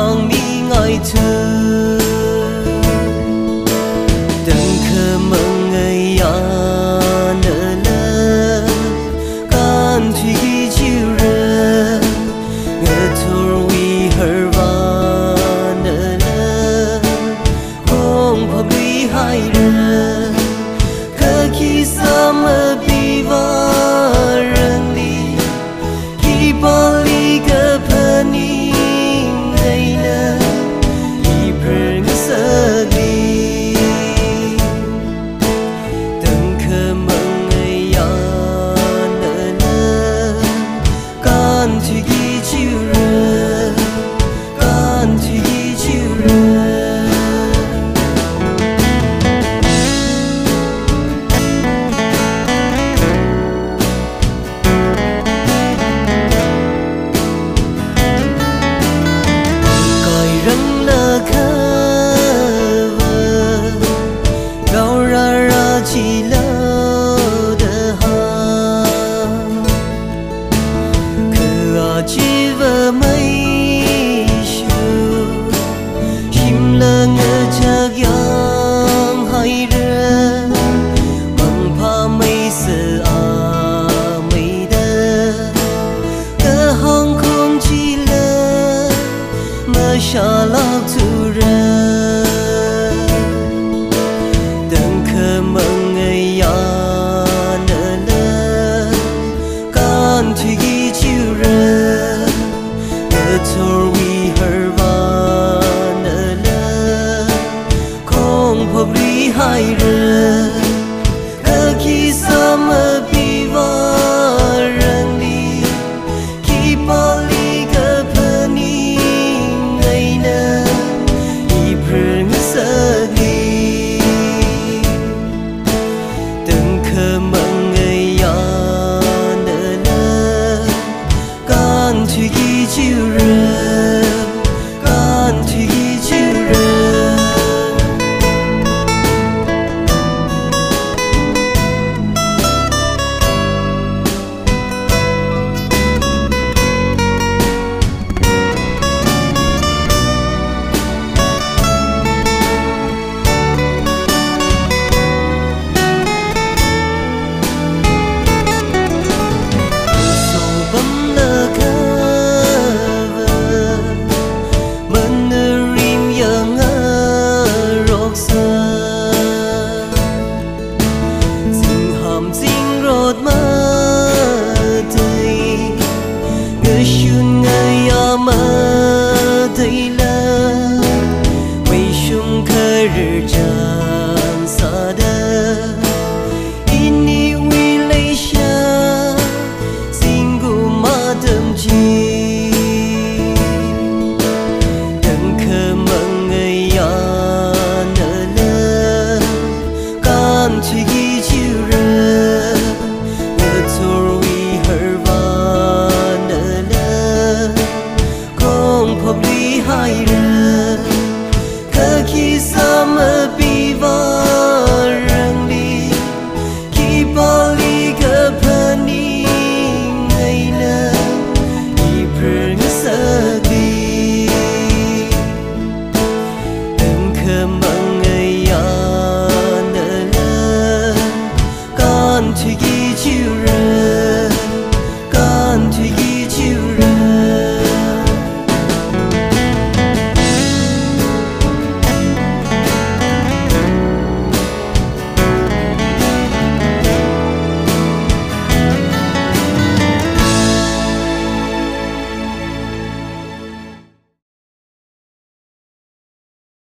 lòng mi ngài thư từng khờ mong ngày nở lơ can thủy chiều rơ ngờ thor vi hở va nở lơ không phập đi hai rơ khờ khi xa mơ bi va răng đi khi bao ly cơ phani chỉ lâu đờ ha cứ chỉ vợ mấy chiều chim lơ ngơ chắc yang hay rơ bằng pha mấy sợ mấy đơ cơ hong không chỉ lơ mà xa lao tu rơ thor vi hở va nở lơ không phập đi hai rơ cơ khi xa mơ bi va răng đi khi bao ly cơ phani ngày nơ i preng sơ đi từng khờ mong ngày nở lơ can thủy chiều rơ can thủy chiều rơ shun ngay ama thấy la mây shum khơi rjan sa da ini wileisha singu madam chi đừng khờ mong ngày nở lơ can thủy chiều rơ ngờ thor vi hở phập đi hai rơ cơ khi xa